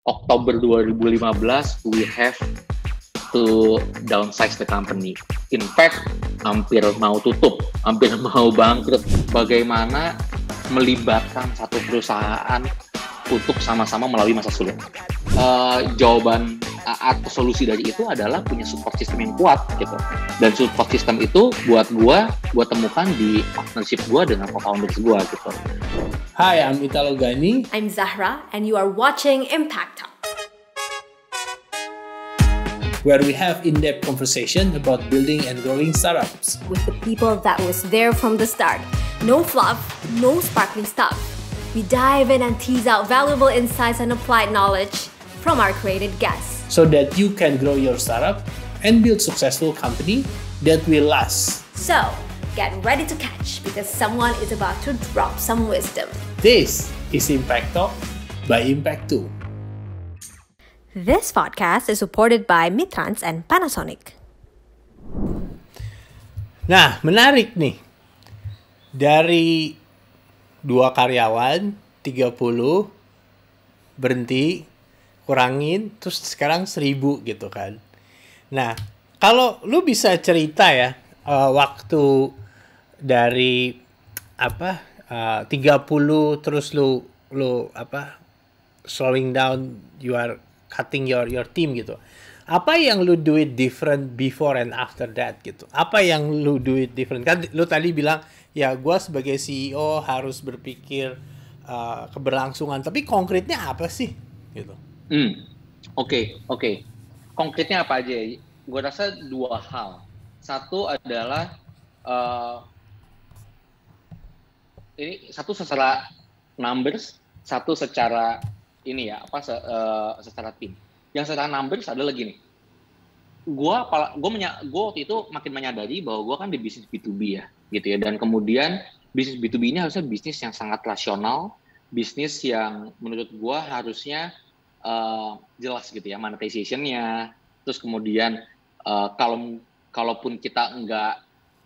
Oktober 2015 we have to downsize the company. In fact, hampir mau tutup, hampir mau bangkrut. Bagaimana melibatkan satu perusahaan untuk sama-sama melalui masa sulit? Jawaban atau solusi dari itu adalah punya support system yang kuat gitu. Dan support system itu buat gue temukan di partnership gue dengan co-founders gue gitu. Hi, I'm Italo Gani. I'm Zahra, and you are watching Impact Talk, where we have in-depth conversation about building and growing startups. with the people that was there from the start. No fluff, no sparkling stuff. We dive in and tease out valuable insights and applied knowledge from our created guests. So that you can grow your startup and build successful company that will last. So, get ready to catch because someone is about to drop some wisdom. This is Impact Talk by Impact 2. This podcast is supported by Mitrans and Panasonic. Nah, menarik nih. Dari 2 karyawan, 30, berhenti, kurangin, terus sekarang 1.000 gitu kan. Nah, kalau lu bisa cerita ya, waktu dari 30 terus lu slowing down, you are cutting your team gitu. Apa yang lu do it different before and after that gitu? Apa yang lu do it different? Kan lu tadi bilang ya gue sebagai CEO harus berpikir keberlangsungan, tapi konkretnya apa sih gitu? Oke. Konkretnya apa aja? Gue rasa 2 hal. Satu adalah ini satu secara numbers, satu secara ini ya secara tim. Yang secara numbers adalah gini. Gue waktu itu makin menyadari bahwa gue kan di bisnis B2B ya, gitu ya. Dan kemudian bisnis B2B ini harusnya bisnis yang sangat rasional, bisnis yang menurut gue harusnya jelas gitu ya monetization-nya. Terus kemudian kalaupun kita nggak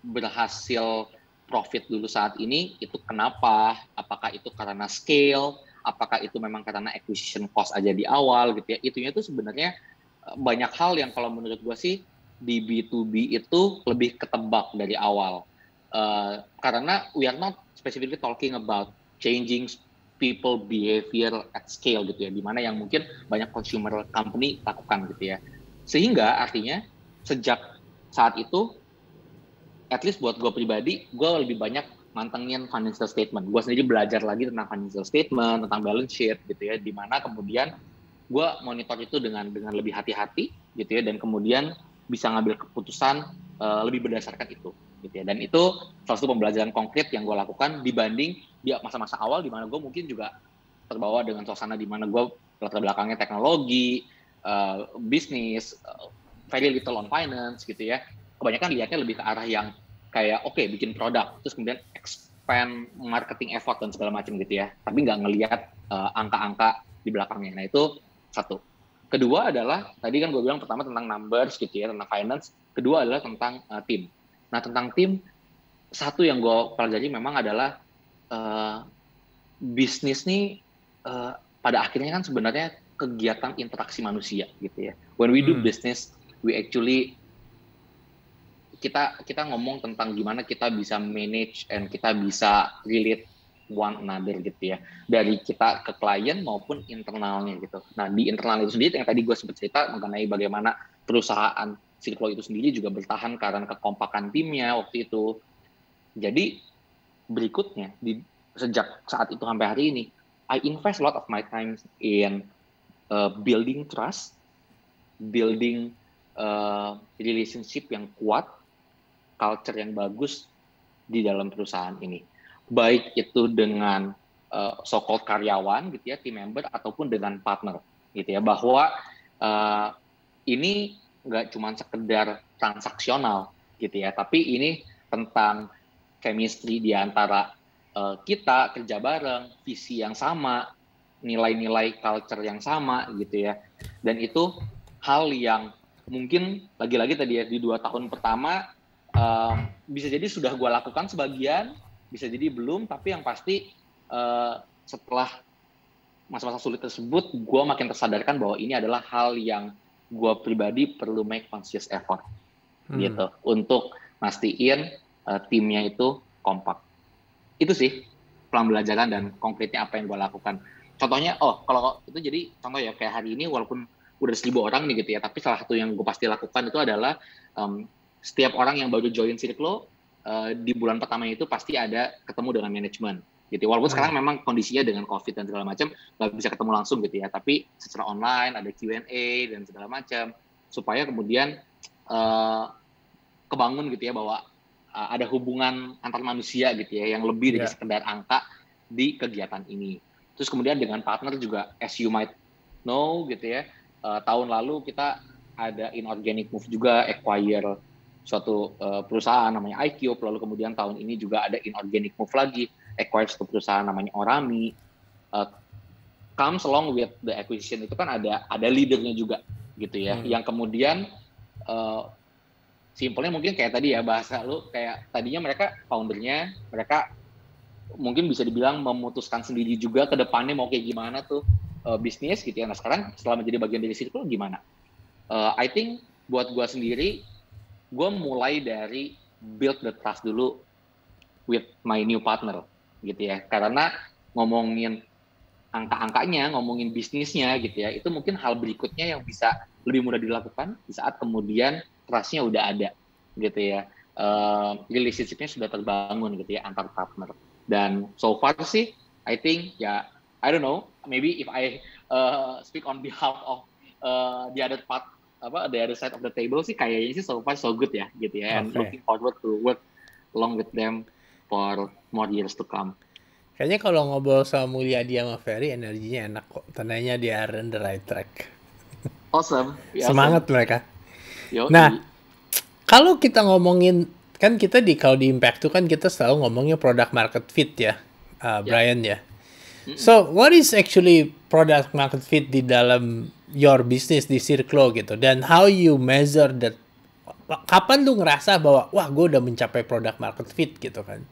berhasil profit dulu saat ini, itu kenapa? Apakah itu karena scale? Apakah itu memang karena acquisition cost aja di awal gitu ya? Itunya itu sebenarnya banyak hal yang kalau menurut gue sih di B2B itu lebih ketebak dari awal. Karena we are not specifically talking about changing people behavior at scale gitu ya, dimana yang mungkin banyak consumer company lakukan gitu ya. Sehingga artinya sejak saat itu, at least buat gue pribadi, gue lebih banyak mantengin financial statement. Gue sendiri belajar lagi tentang financial statement, tentang balance sheet gitu ya, dimana kemudian gue monitor itu dengan lebih hati-hati gitu ya, dan kemudian bisa ngambil keputusan lebih berdasarkan itu gitu ya. Dan itu salah satu pembelajaran konkret yang gue lakukan dibanding di masa-masa awal di mana gue mungkin juga terbawa dengan suasana di mana gue latar belakangnya teknologi, bisnis, very little on finance gitu ya. Kebanyakan lihatnya lebih ke arah yang kayak bikin produk, terus kemudian expand marketing effort dan segala macam gitu ya. Tapi nggak ngelihat angka-angka di belakangnya. Nah itu satu. Kedua adalah, tadi kan gue bilang pertama tentang numbers gitu ya, tentang finance. Kedua adalah tentang tim. Nah tentang tim, satu yang gue pelajari memang adalah bisnis nih pada akhirnya kan sebenarnya kegiatan interaksi manusia gitu ya. When we do business, we actually kita ngomong tentang gimana kita bisa manage and kita bisa relate one another gitu ya, dari kita ke klien maupun internalnya gitu. Nah di internal itu sendiri yang tadi gue sempat cerita mengenai bagaimana perusahaan Circlo itu sendiri juga bertahan karena kekompakan timnya waktu itu. Jadi berikutnya sejak saat itu sampai hari ini, I invest a lot of my time in building trust, building relationship yang kuat, culture yang bagus di dalam perusahaan ini. Baik itu dengan so-called karyawan gitu ya, team member, ataupun dengan partner gitu ya, bahwa ini nggak cuma sekedar transaksional gitu ya, tapi ini tentang chemistry di antara kita kerja bareng, visi yang sama, nilai-nilai culture yang sama gitu ya. Dan itu hal yang mungkin lagi-lagi tadi ya di 2 tahun pertama bisa jadi sudah gue lakukan sebagian, bisa jadi belum, tapi yang pasti setelah masa-masa sulit tersebut, gue makin tersadarkan bahwa ini adalah hal yang gue pribadi perlu make conscious effort gitu untuk mastiin timnya itu kompak. Itu sih pembelajaran dan konkretnya apa yang gue lakukan. Contohnya, kalau itu jadi contoh ya, kayak hari ini walaupun udah 1.000 orang nih gitu ya, tapi salah satu yang gue pasti lakukan itu adalah setiap orang yang baru join Circlo di bulan pertama itu pasti ada ketemu dengan manajemen gitu. Walaupun sekarang memang kondisinya dengan COVID dan segala macam nggak bisa ketemu langsung gitu ya, tapi secara online ada Q&A dan segala macam supaya kemudian kebangun gitu ya bahwa ada hubungan antar manusia gitu ya yang lebih dari sekedar angka di kegiatan ini. Terus kemudian dengan partner juga, as you might know gitu ya, tahun lalu kita ada inorganic move juga, acquire suatu perusahaan namanya iCube, lalu kemudian tahun ini juga ada inorganic move lagi, acquire suatu perusahaan namanya Orami. Comes along with the acquisition itu kan ada leadernya juga gitu ya, yang kemudian simpelnya mungkin kayak tadi ya bahasa lu, kayak tadinya mereka foundernya, mereka mungkin bisa dibilang memutuskan sendiri juga ke depannya mau kayak gimana tuh bisnis gitu ya. Nah sekarang setelah menjadi bagian dari situ gimana? I think buat gue sendiri, gue mulai dari build the trust dulu with my new partner gitu ya. Karena ngomongin angka-angkanya, ngomongin bisnisnya gitu ya, itu mungkin hal berikutnya yang bisa lebih mudah dilakukan di saat kemudian trust-nya udah ada gitu ya, relationship-nya sudah terbangun gitu ya antar partner. Dan so far sih, I think ya, I don't know, maybe if I speak on behalf of the other part, the other side of the table sih, kayaknya sih so far so good ya gitu ya, and looking forward to work along with them for more years to come. Kayaknya kalau ngobrol sama Mulyadi sama Ferry, energinya enak kok. Tandanya dia are on the right track. Awesome. Semangat mereka. Yo, nah, kalau kita ngomongin, kan kita kalau di Impact tuh kan kita selalu ngomongnya product market fit ya, Brian ya. So, what is actually product market fit di dalam your business di Circlo gitu? Dan how you measure that? Kapan lu ngerasa bahwa, wah gue udah mencapai product market fit gitu kan?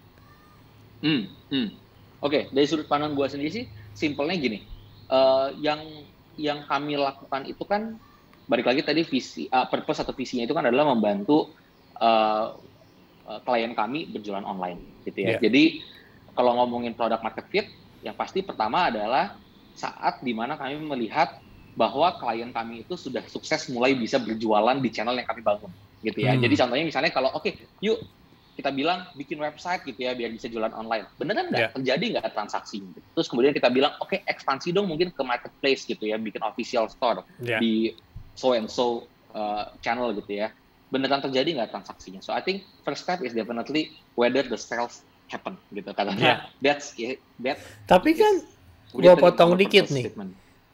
Oke, dari sudut pandang gue sendiri sih, simpelnya gini. Yang kami lakukan itu kan, balik lagi tadi visi, purpose atau visinya itu kan adalah membantu klien kami berjualan online, gitu ya. Jadi kalau ngomongin product market fit, yang pasti pertama adalah saat dimana kami melihat bahwa klien kami itu sudah sukses mulai bisa berjualan di channel yang kami bangun, gitu ya. Jadi contohnya misalnya kalau yuk kita bilang bikin website gitu ya biar bisa jualan online, beneran nggak terjadi nggak transaksi gitu. Terus kemudian kita bilang ekspansi dong mungkin ke marketplace gitu ya, bikin official store di so and so channel gitu ya, beneran terjadi nggak transaksinya. So I think first step is definitely whether the sales happen gitu karena that's it. Tapi kan gue potong dikit nih.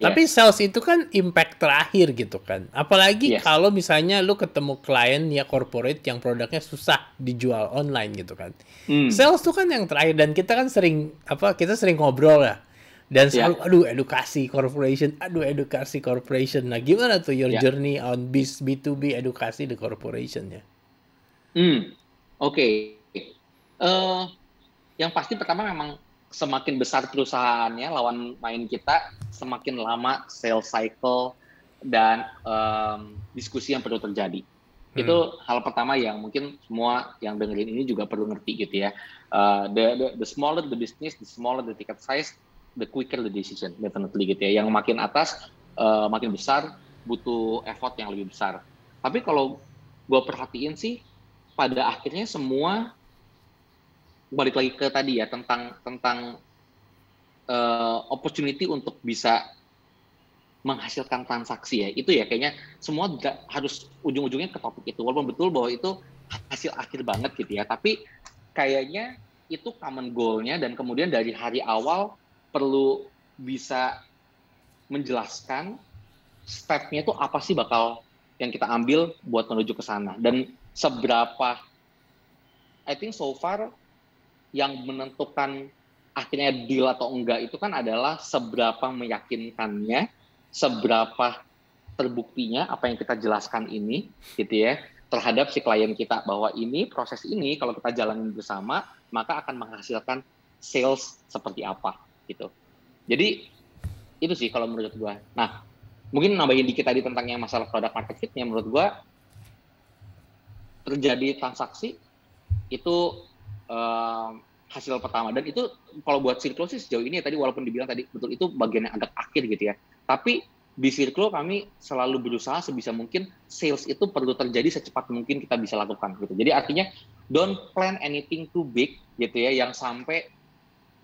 Tapi sales itu kan impact terakhir gitu kan. Apalagi kalau misalnya lu ketemu klien ya corporate yang produknya susah dijual online gitu kan. Sales tuh kan yang terakhir, dan kita kan sering ngobrol ya. Dan selalu edukasi corporation. Nah, gimana tuh your journey on B2B edukasi the corporation ya? Yang pasti pertama memang semakin besar perusahaannya, lawan main kita, semakin lama sales cycle dan diskusi yang perlu terjadi. Itu hal pertama yang mungkin semua yang dengerin ini juga perlu ngerti gitu ya. The smaller the business, the smaller the ticket size, the quicker the decision, definitely gitu ya. Yang makin atas, makin besar, butuh effort yang lebih besar. Tapi kalau gue perhatiin sih, pada akhirnya semua balik lagi ke tadi ya tentang opportunity untuk bisa menghasilkan transaksi ya, itu ya kayaknya semua harus ujung-ujungnya ke topik itu, walaupun betul bahwa itu hasil akhir banget gitu ya, tapi kayaknya itu common goal-nya, dan kemudian dari hari awal perlu bisa menjelaskan step-nya itu apa sih bakal yang kita ambil buat menuju ke sana, dan seberapa, I think so far yang menentukan akhirnya deal atau enggak itu kan adalah seberapa meyakinkannya, seberapa terbuktinya apa yang kita jelaskan ini gitu ya terhadap si klien kita, bahwa ini proses ini kalau kita jalanin bersama maka akan menghasilkan sales seperti apa gitu. Jadi Itu sih kalau menurut gua. Nah, mungkin nambahin dikit tadi tentang yang masalah product market fit-nya, menurut gua terjadi transaksi itu hasil pertama, dan itu kalau buat Circlo sih sejauh ini tadi walaupun dibilang tadi betul itu bagian yang agak akhir gitu ya, tapi di Circlo kami selalu berusaha sebisa mungkin sales itu perlu terjadi secepat mungkin kita bisa lakukan gitu. Jadi artinya don't plan anything too big gitu ya, yang sampai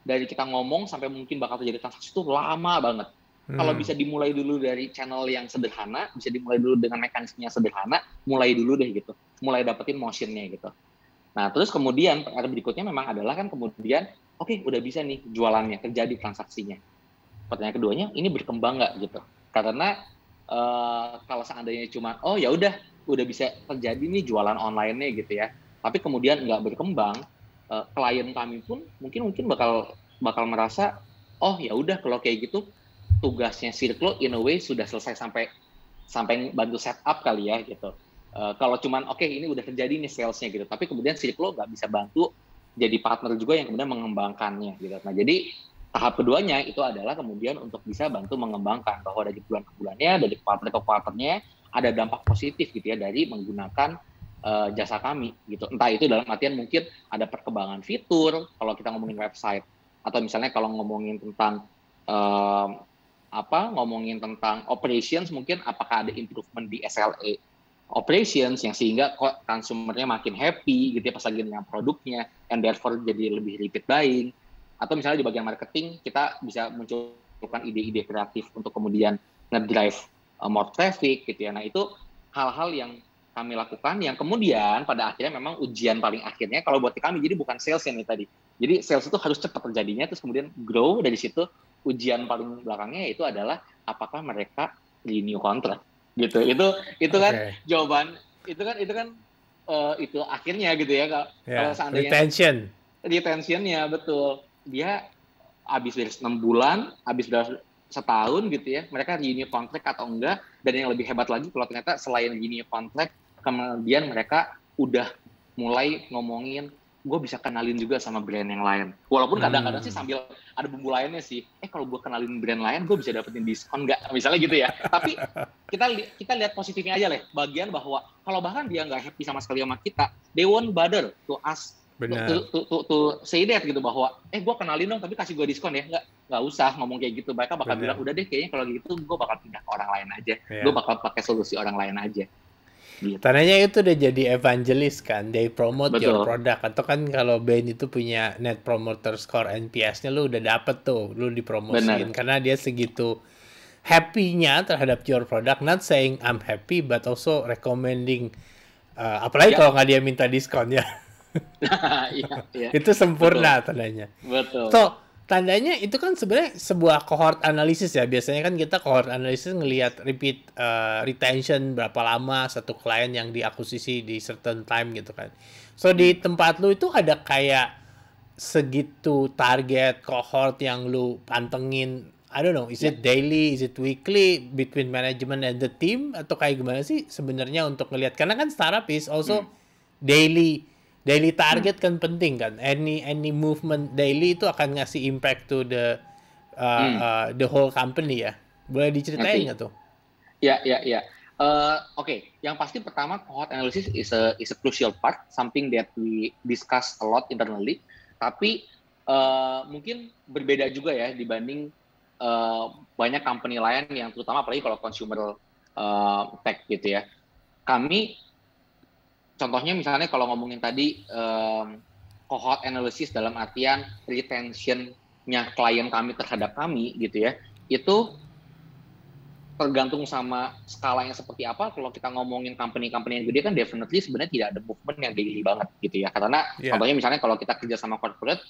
dari kita ngomong sampai mungkin bakal terjadi transaksi itu lama banget. Kalau bisa dimulai dulu dari channel yang sederhana, bisa dimulai dulu dengan mekanisme yang sederhana, mulai dulu deh gitu, mulai dapetin motionnya gitu. Nah, terus kemudian PR berikutnya memang adalah kan kemudian, oke, udah bisa nih jualannya, terjadi transaksinya. Pertanyaan keduanya, ini berkembang nggak gitu? Karena kalau seandainya cuma, oh ya udah bisa terjadi nih jualan online-nya gitu ya, tapi kemudian nggak berkembang, klien kami pun mungkin bakal merasa, oh ya udah kalau kayak gitu tugasnya Circlo in a way sudah selesai sampai bantu setup kali ya gitu. Kalau cuman oke, ini udah terjadi nih salesnya gitu, tapi kemudian Circlo nggak bisa bantu jadi partner juga yang kemudian mengembangkannya gitu. Nah, jadi tahap keduanya itu adalah kemudian untuk bisa bantu mengembangkan bahwa dari bulan ke bulannya, dari partner ke partnernya ada dampak positif gitu ya dari menggunakan jasa kami gitu. Entah itu dalam artian mungkin ada perkembangan fitur kalau kita ngomongin website, atau misalnya kalau ngomongin tentang ngomongin tentang operations, mungkin apakah ada improvement di SLA operations yang sehingga consumer-nya makin happy gitu ya pas lagi dengan produknya, and therefore jadi lebih repeat buying. Atau misalnya di bagian marketing kita bisa munculkan ide-ide kreatif untuk kemudian nge-drive more traffic gitu ya. Nah, itu hal-hal yang kami lakukan yang kemudian pada akhirnya memang ujian paling akhirnya kalau buat kami, jadi bukan sales yang tadi. Jadi sales itu harus cepat terjadinya, terus kemudian grow dari situ. Ujian paling belakangnya itu adalah apakah mereka renew kontrak gitu. Itu kan jawaban, itu kan itu akhirnya gitu ya. Kalau seandainya retentionnya betul, dia habis dari 6 bulan, habis dari setahun gitu ya, mereka renew kontrak atau enggak. Dan yang lebih hebat lagi kalau ternyata selain renew kontrak, kemudian mereka udah mulai ngomongin, gue bisa kenalin juga sama brand yang lain. Walaupun kadang-kadang sih sambil ada bumbu lainnya sih, kalau gue kenalin brand lain, gue bisa dapetin diskon nggak? Misalnya gitu ya. Tapi kita lihat positifnya aja lah, bagian bahwa kalau bahkan dia nggak happy sama sekali sama kita, they won't bother to ask, to say that gitu, bahwa gue kenalin dong, tapi kasih gue diskon ya. Nggak usah ngomong kayak gitu. Mereka bakal bilang, udah deh kayaknya kalau gitu gue bakal pindah ke orang lain aja. Gue bakal pakai solusi orang lain aja. Gitu. Tandanya itu udah jadi evangelist kan, they promote your product. Atau kan kalau Bain itu punya net promoter score NPS-nya lu udah dapet tuh, lu dipromosiin. Karena dia segitu happy-nya terhadap your product, not saying I'm happy but also recommending, apalagi kalau nggak dia minta diskon ya. Itu sempurna tandanya. Betul. So, tandanya itu kan sebenarnya sebuah cohort analisis ya. Biasanya kan kita cohort analisis ngelihat repeat retention berapa lama satu klien yang diakuisisi di certain time gitu kan. So di tempat lu itu ada kayak segitu target cohort yang lu pantengin. I don't know, is it daily, is it weekly between management and the team, atau kayak gimana sih sebenarnya untuk ngelihat? Karena kan startup is also daily target kan penting kan. Any movement daily itu akan ngasih impact to the whole company ya. Boleh diceritain nggak tuh? Ya. Oke. Yang pasti pertama, cohort analysis is a crucial part, something that we discuss a lot internally. Tapi mungkin berbeda juga ya dibanding banyak company lain yang terutama apalagi kalau consumer tech gitu ya. Kami contohnya misalnya kalau ngomongin tadi cohort analysis dalam artian retention-nya klien kami terhadap kami gitu ya, itu tergantung sama skalanya seperti apa. Kalau kita ngomongin company-company yang gede kan definitely sebenarnya tidak ada movement yang daily banget gitu ya. Karena contohnya misalnya kalau kita kerja sama corporate,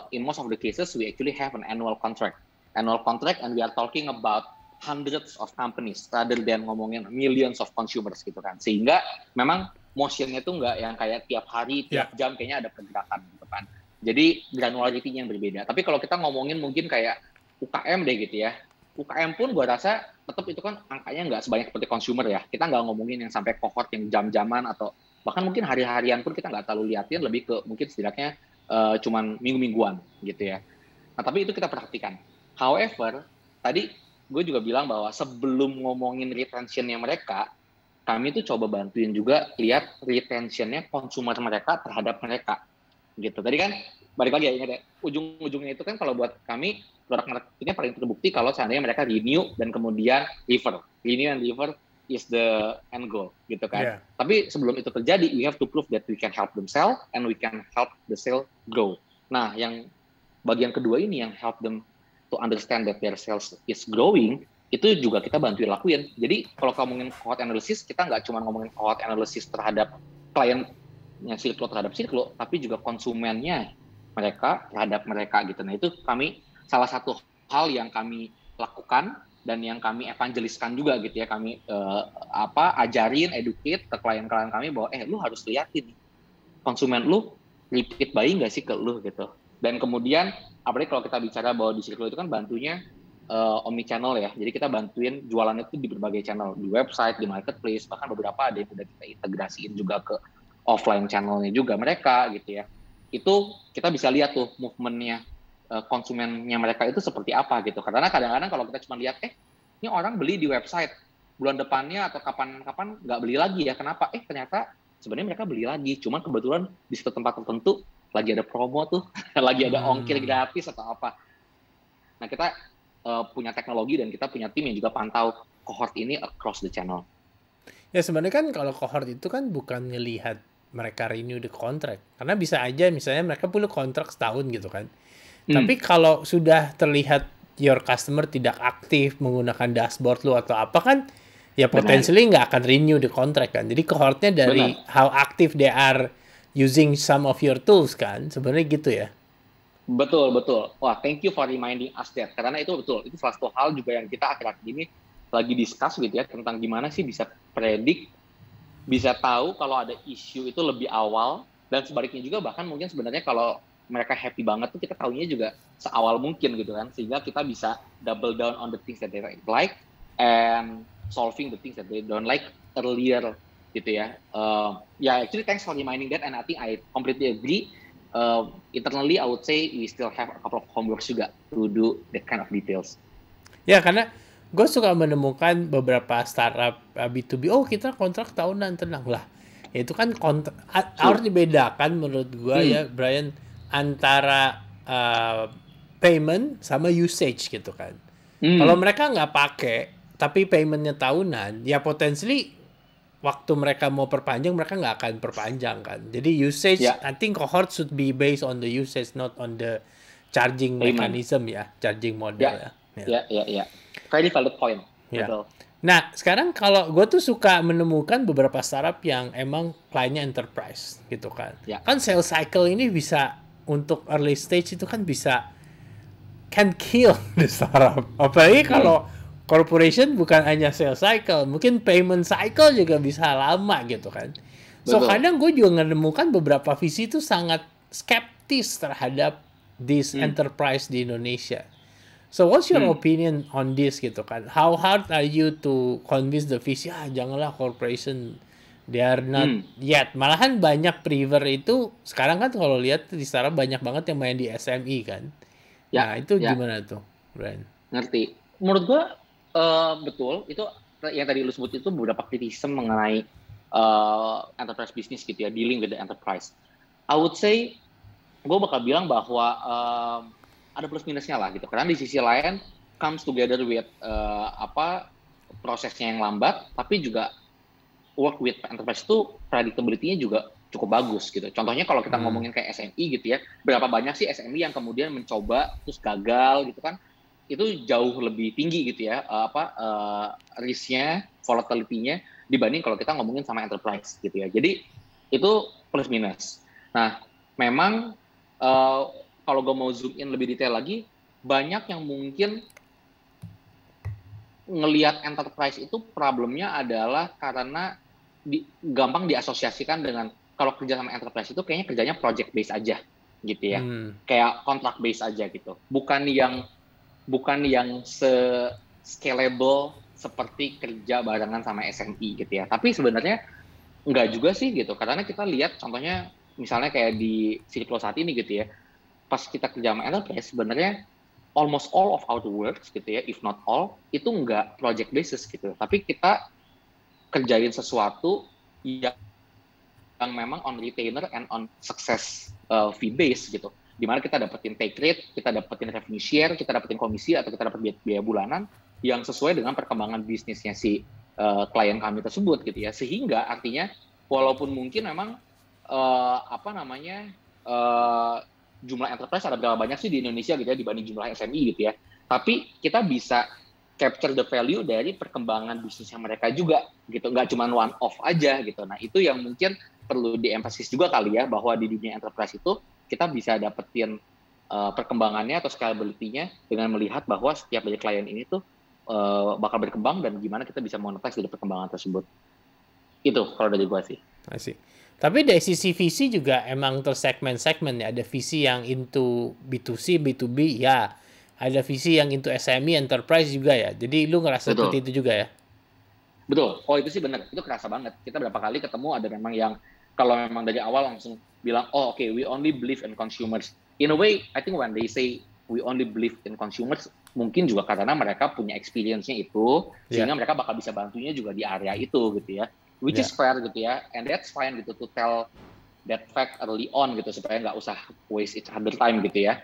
in most of the cases we actually have an annual contract and we are talking about hundreds of companies rather than ngomongin millions of consumers gitu kan. Sehingga memang motionnya tuh nggak yang kayak tiap hari, tiap jam kayaknya ada pergerakan gitu kan. Jadi granularity-nya yang berbeda. Tapi kalau kita ngomongin mungkin kayak UKM deh gitu ya. UKM pun gue rasa tetap itu kan angkanya nggak sebanyak seperti consumer ya. Kita nggak ngomongin yang sampai cohort yang jam-jaman atau bahkan mungkin hari-harian pun kita nggak terlalu liatin, lebih ke mungkin setidaknya cuman minggu-mingguan gitu ya. Nah tapi itu kita perhatikan. However, tadi gue juga bilang bahwa sebelum ngomongin retentionnya mereka, kami tuh coba bantuin juga lihat retentionnya consumer mereka terhadap mereka gitu. Tadi kan balik lagi ya, ingat ya, ujung-ujungnya itu kan kalau buat kami produk marketingnya paling terbukti kalau seandainya mereka renew dan kemudian renew and refer is the end goal gitu kan. Tapi sebelum itu terjadi, we have to prove that we can help them sell and we can help the sale grow. Nah, yang bagian kedua ini yang help them to understand that their sales is growing, itu juga kita bantuin lakuin. Jadi kalau ngomongin cohort analysis, kita nggak cuma ngomongin cohort analysis terhadap kliennya Silklo terhadap Silklo, tapi juga konsumennya mereka terhadap mereka gitu. Nah, itu kami salah satu hal yang kami lakukan dan yang kami evangeliskan juga gitu ya, kami ajarin, educate ke klien-klien kami bahwa lu harus liatin konsumen lu repeat buying nggak sih ke lu gitu. Dan kemudian apalagi kalau kita bicara bahwa di Silklo itu kan bantunya omni channel ya, jadi kita bantuin jualannya itu di berbagai channel, di website, di marketplace, bahkan beberapa ada yang udah kita integrasiin juga ke offline channelnya juga mereka gitu ya. Itu kita bisa lihat tuh movementnya konsumennya mereka itu seperti apa gitu. Karena kadang-kadang kalau kita cuma lihat, ini orang beli di website, bulan depannya atau kapan-kapan nggak beli lagi ya, kenapa? Ternyata sebenarnya mereka beli lagi, cuman kebetulan di satu tempat tertentu lagi ada promo tuh, lagi ada ongkir gratis atau apa. Nah, kita punya teknologi dan kita punya tim yang juga pantau cohort ini across the channel. Ya sebenarnya kan kalau cohort itu kan bukan ngelihat mereka renew the contract, karena bisa aja misalnya mereka punya kontrak setahun gitu kan. Tapi kalau sudah terlihat your customer tidak aktif menggunakan dashboard lu atau apa kan, ya potentially nggak akan renew the contract kan. Jadi cohortnya dari how active they are using some of your tools kan, sebenarnya gitu ya. Betul. Wah, thank you for reminding us that. Karena itu betul, itu salah satu hal juga yang kita akhir-akhir ini lagi discuss gitu ya, tentang gimana sih bisa predik, bisa tahu kalau ada isu itu lebih awal, dan sebaliknya juga bahkan mungkin sebenarnya kalau mereka happy banget tuh kita tahunya juga seawal mungkin gitu kan, sehingga kita bisa double down on the things that they like and solving the things that they don't like earlier gitu ya. Actually thanks for reminding that, and I think I completely agree. Internally I would say we still have a couple of homeworks juga to do that kind of details. Ya, karena gue suka menemukan beberapa startup B2B, kita kontrak tahunan, tenang lah. Itu kan harus dibedakan menurut gue ya Brian, antara payment sama usage gitu kan. Kalau mereka nggak pakai tapi paymentnya tahunan, ya potentially waktu mereka mau perpanjang mereka nggak akan perpanjang kan. Jadi usage, I think cohort should be based on the usage, not on the charging mechanism ya, charging model ya. Ya. Very valid point. Ya. Betul. Nah, sekarang kalau gue tuh suka menemukan beberapa startup yang emang kliennya enterprise gitu kan. Kan sales cycle ini bisa untuk early stage itu kan bisa can kill the startup. Apalagi kalau corporation bukan hanya sales cycle, mungkin payment cycle juga bisa lama gitu kan. So kadang gue juga menemukan beberapa visi itu sangat skeptis terhadap this enterprise di Indonesia. So what's your opinion on this gitu kan? How hard are you to convince the VC, janganlah corporation, they are not yet. Malahan banyak prever itu sekarang kan kalau lihat di startup banyak banget yang main di SME kan. Nah itu gimana tuh, Brian? Ngerti. Menurut gua betul, itu yang tadi lu sebut itu beberapa criticism mengenai enterprise business gitu ya, dealing with the enterprise. I would say, gue bakal bilang bahwa ada plus minusnya lah gitu. Karena di sisi lain comes together with prosesnya yang lambat, tapi juga work with enterprise itu predictability-nya juga cukup bagus gitu. Contohnya kalau kita ngomongin kayak SME gitu ya, berapa banyak sih SME yang kemudian mencoba terus gagal gitu kan? Itu jauh lebih tinggi gitu ya, risk-nya, volatility-nya dibanding kalau kita ngomongin sama enterprise gitu ya. Jadi itu plus minus. Nah, memang kalau gue mau zoom in lebih detail lagi, banyak yang mungkin ngelihat enterprise itu problemnya adalah karena gampang diasosiasikan dengan kalau kerja sama enterprise itu kayaknya kerjanya project base aja gitu ya, kayak contract base aja gitu, bukan yang scalable seperti kerja barengan sama SME gitu ya. Tapi sebenarnya enggak juga sih gitu, karena kita lihat contohnya misalnya kayak di Silklo saat ini gitu ya, pas kita kerja sama enterprise sebenarnya almost all of our works gitu ya, if not all, itu nggak project basis gitu. Tapi kita kerjain sesuatu yang memang on retainer and on success fee base gitu. Dimana kita dapetin take rate, kita dapetin revenue share, kita dapetin komisi atau kita dapet biaya bulanan yang sesuai dengan perkembangan bisnisnya si klien kami tersebut gitu ya. Sehingga artinya walaupun mungkin memang jumlah enterprise ada berapa banyak sih di Indonesia gitu ya dibanding jumlah SME gitu ya. Tapi kita bisa capture the value dari perkembangan bisnisnya mereka juga gitu, nggak cuma one off aja gitu. Nah itu yang mungkin perlu diemphasize juga kali ya, bahwa di dunia enterprise itu kita bisa dapetin perkembangannya atau scalability-nya dengan melihat bahwa setiap dari klien ini tuh bakal berkembang dan gimana kita bisa monetize dari perkembangan tersebut. Itu kalau dari gua sih. I see. Tapi dari sisi visi juga emang tersegmen-segmen ya. Ada visi yang into B2C, B2B ya. Ada visi yang into SME, enterprise juga ya. Jadi lu ngerasa seperti itu juga ya? Betul. Oh itu sih benar. Itu kerasa banget. Kita berapa kali ketemu ada memang yang kalau memang dari awal langsung bilang, oh oke, we only believe in consumers. In a way, I think when they say we only believe in consumers, mungkin juga karena mereka punya experience-nya itu, sehingga mereka bakal bisa bantunya juga di area itu gitu ya. Which is fair gitu ya. And that's fine gitu to tell that fact early on gitu, supaya nggak usah waste each other time gitu ya.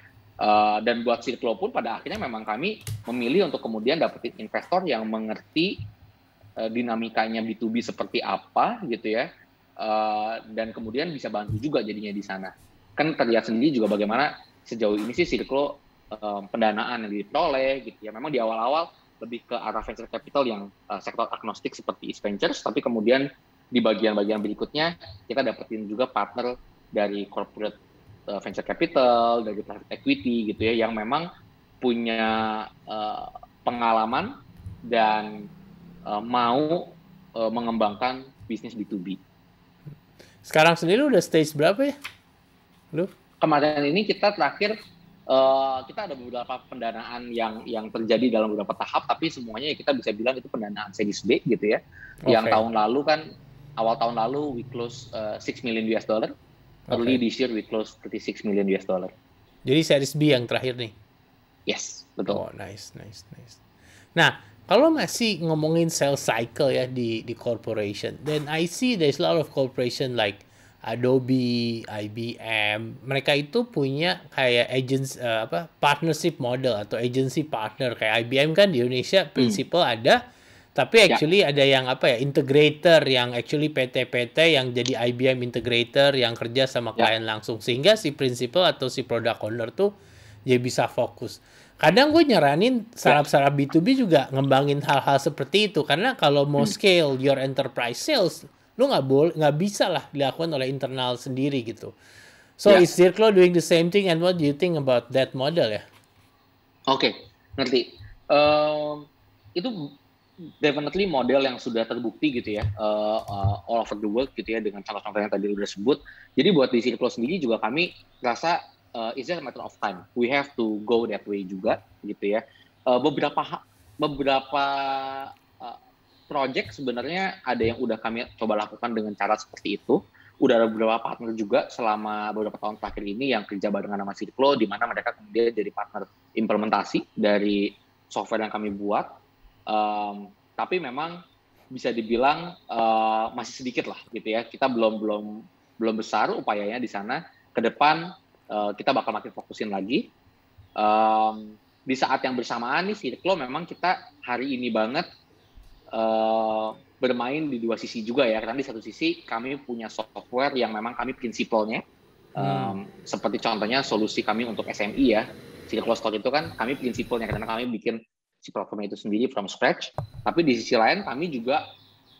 Dan buat Circlo pun pada akhirnya memang kami memilih untuk kemudian dapetin investor yang mengerti dinamikanya B2B seperti apa gitu ya, dan kemudian bisa bantu juga jadinya di sana. Kan terlihat sendiri juga bagaimana sejauh ini sih Circlo pendanaan yang diperoleh gitu ya. Memang di awal-awal lebih ke arah venture capital yang sektor agnostik seperti East Ventures, tapi kemudian di bagian-bagian berikutnya kita dapetin juga partner dari corporate venture capital, dari private equity gitu ya, yang memang punya pengalaman dan mau mengembangkan bisnis B2B. Sekarang sendiri udah stage berapa ya? Lu? Kemarin ini kita terakhir kita ada beberapa pendanaan yang terjadi dalam beberapa tahap, tapi semuanya kita bisa bilang itu pendanaan series B gitu ya. Yang tahun lalu kan, awal tahun lalu we close $6 million. Early this year we close $36 million. Jadi series B yang terakhir nih? Yes, betul. Oh, nice. Nah, kalau masih ngomongin sales cycle ya di corporation, then I see there's a lot of corporation like Adobe, IBM, mereka itu punya kayak partnership model atau agency partner. Kayak IBM kan di Indonesia principal ada, tapi actually ada yang integrator, yang actually PT-PT yang jadi IBM integrator yang kerja sama klien langsung, sehingga si principal atau si product owner tuh dia bisa fokus. Kadang gue nyaranin startup B2B juga ngembangin hal-hal seperti itu, karena kalau mau scale your enterprise sales, lu nggak bisa lah dilakukan oleh internal sendiri gitu. So is Circlo doing the same thing, and what do you think about that model ya? Oke, ngerti. Itu definitely model yang sudah terbukti gitu ya, all over the world gitu ya, dengan contoh-contoh yang tadi udah sebut. Jadi buat di Circlo sendiri juga kami rasa it's just a matter of time. We have to go that way juga gitu ya. Beberapa project sebenarnya ada yang udah kami coba lakukan dengan cara seperti itu. Udah ada beberapa partner juga selama beberapa tahun terakhir ini yang kerja barengan sama Circlo, di mana mereka kemudian jadi partner implementasi dari software yang kami buat. Tapi memang bisa dibilang masih sedikit lah gitu ya. Kita belum besar upayanya di sana. Ke depan kita bakal makin fokusin lagi. Di saat yang bersamaan nih Circlo memang kita hari ini banget bermain di dua sisi juga ya, karena di satu sisi kami punya software yang memang kami prinsipalnya seperti contohnya solusi kami untuk SME ya, Circlo Store itu kan kami prinsipalnya karena kami bikin si platform itu sendiri from scratch, tapi di sisi lain kami juga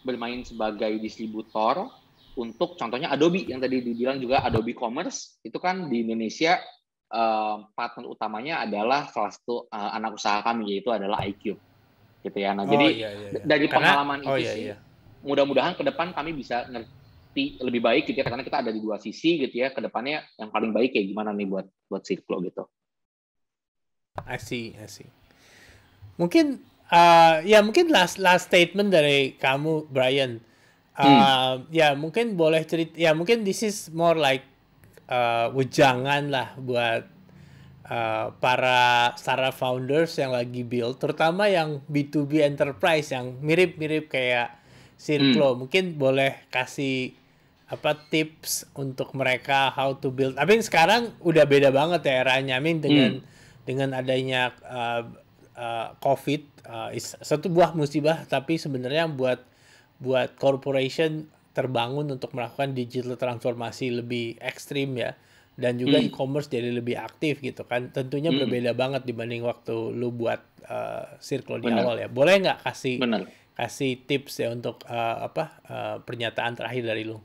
bermain sebagai distributor untuk contohnya Adobe yang tadi dibilang juga Adobe Commerce, itu kan di Indonesia partner utamanya adalah salah satu anak usaha kami, yaitu adalah iCube. Gitu ya. Nah, jadi dari pengalaman itu sih, mudah-mudahan ke depan kami bisa ngerti lebih baik gitu ya, karena kita ada di dua sisi gitu ya, ke depannya yang paling baik kayak gimana nih buat Circlo gitu. I see. Mungkin mungkin last statement dari kamu, Brian. Ya mungkin boleh cerita. Ya mungkin this is more like wejangan lah buat para startup founders yang lagi build, terutama yang B2B enterprise yang mirip-mirip kayak Circlo, mungkin boleh kasih apa tips untuk mereka how to build. I mean sekarang udah beda banget ya eranya. I mean dengan adanya COVID, satu buah musibah, tapi sebenarnya buat corporation terbangun untuk melakukan digital transformasi lebih ekstrim ya. Dan juga e-commerce jadi lebih aktif gitu kan. Tentunya berbeda banget dibanding waktu lu buat Circlo di awal ya. Boleh nggak kasih tips ya untuk pernyataan terakhir dari lu?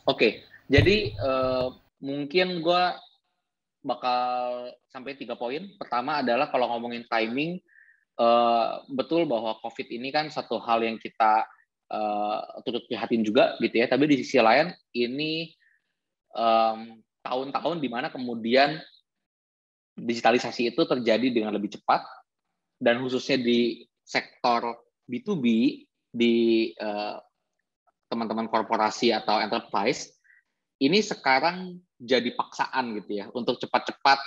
Oke. Jadi mungkin gue bakal sampai 3 poin. Pertama adalah kalau ngomongin timing, betul bahwa COVID ini kan satu hal yang kita turut prihatin juga gitu ya. Tapi di sisi lain ini tahun-tahun di mana kemudian digitalisasi itu terjadi dengan lebih cepat, dan khususnya di sektor B2B, di teman-teman korporasi atau enterprise, ini sekarang jadi paksaan gitu ya, untuk cepat-cepat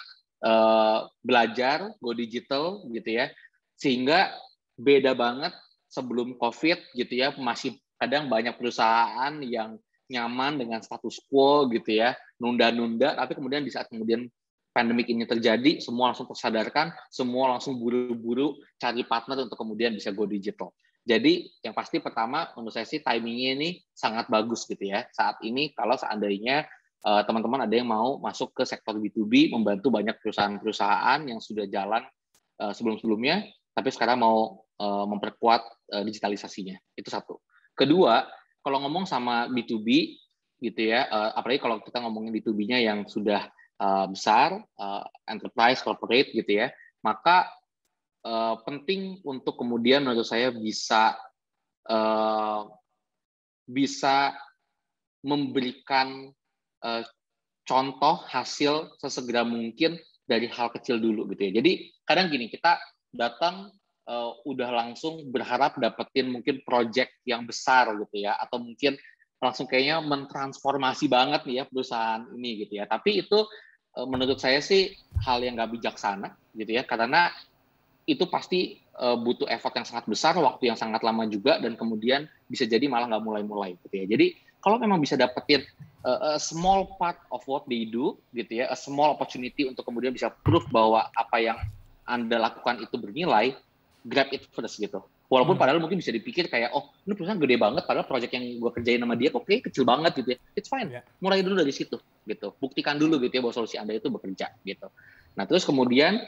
belajar, go digital gitu ya, sehingga beda banget sebelum COVID gitu ya, masih kadang banyak perusahaan yang nyaman dengan status quo gitu ya, nunda-nunda, tapi kemudian di saat kemudian pandemik ini terjadi, semua langsung tersadarkan, semua langsung buru-buru cari partner untuk kemudian bisa go digital. Jadi yang pasti pertama menurut saya sih timingnya ini sangat bagus gitu ya. Saat ini kalau seandainya teman-teman ada yang mau masuk ke sektor B2B, membantu banyak perusahaan-perusahaan yang sudah jalan sebelum-sebelumnya, tapi sekarang mau memperkuat digitalisasinya. Itu satu. Kedua, kalau ngomong sama B2B gitu ya, apalagi kalau kita ngomongin B2B-nya yang sudah besar, enterprise, corporate gitu ya, maka penting untuk kemudian menurut saya bisa memberikan contoh hasil sesegera mungkin dari hal kecil dulu gitu ya. Jadi kadang gini, kita datang udah langsung berharap dapetin mungkin project yang besar gitu ya, atau mungkin langsung kayaknya mentransformasi banget nih ya perusahaan ini gitu ya. Tapi itu menurut saya sih hal yang nggak bijaksana gitu ya, karena itu pasti butuh effort yang sangat besar, waktu yang sangat lama juga, dan kemudian bisa jadi malah nggak mulai-mulai gitu ya. Jadi kalau memang bisa dapetin a small part of what they do gitu ya, a small opportunity untuk kemudian bisa proof bahwa apa yang Anda lakukan itu bernilai, grab it first gitu. Walaupun padahal mungkin bisa dipikir kayak, oh ini perusahaan gede banget, padahal project yang gue kerjain sama dia kok kayak kecil banget gitu ya. It's fine, mulai dulu dari situ gitu. Buktikan dulu gitu ya bahwa solusi Anda itu bekerja gitu. Nah terus kemudian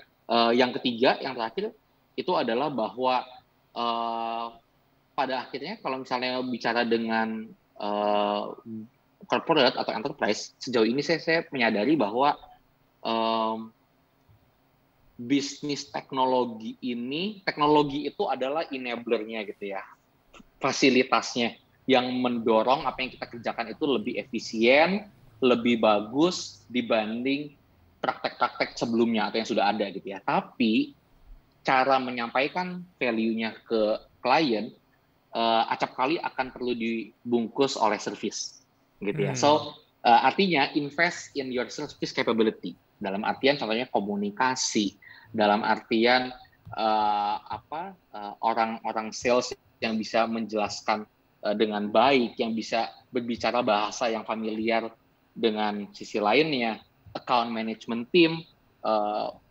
yang ketiga, yang terakhir itu adalah bahwa pada akhirnya kalau misalnya bicara dengan corporate atau enterprise, sejauh ini saya menyadari bahwa bisnis teknologi itu adalah enabler-nya gitu ya, fasilitasnya yang mendorong apa yang kita kerjakan itu lebih efisien, lebih bagus dibanding praktek-praktek sebelumnya atau yang sudah ada gitu ya. Tapi cara menyampaikan value-nya ke klien acap kali akan perlu dibungkus oleh service gitu ya. So artinya invest in your service capability, dalam artian contohnya komunikasi, dalam artian orang-orang sales yang bisa menjelaskan dengan baik, yang bisa berbicara bahasa yang familiar dengan sisi lainnya, account management team,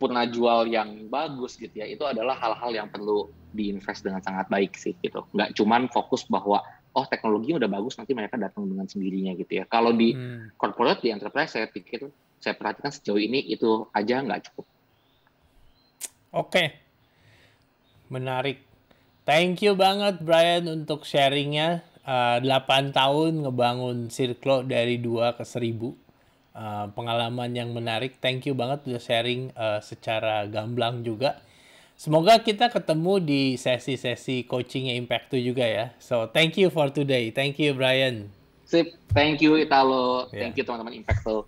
purna jual yang bagus gitu ya, itu adalah hal-hal yang perlu diinvest dengan sangat baik sih gitu. Nggak cuman fokus bahwa oh teknologinya udah bagus nanti mereka datang dengan sendirinya gitu ya. Kalau di corporate, di enterprise saya perhatikan sejauh ini itu aja nggak cukup. Oke. Menarik. Thank you banget Brian untuk sharingnya. 8 tahun ngebangun Circlo dari 2 ke 1000. Pengalaman yang menarik. Thank you banget udah sharing secara gamblang juga. Semoga kita ketemu di sesi-sesi coachingnya Impact2 juga ya. So, thank you for today. Thank you, Brian. Sip. Thank you, Italo. Thank you, teman-teman Impact2.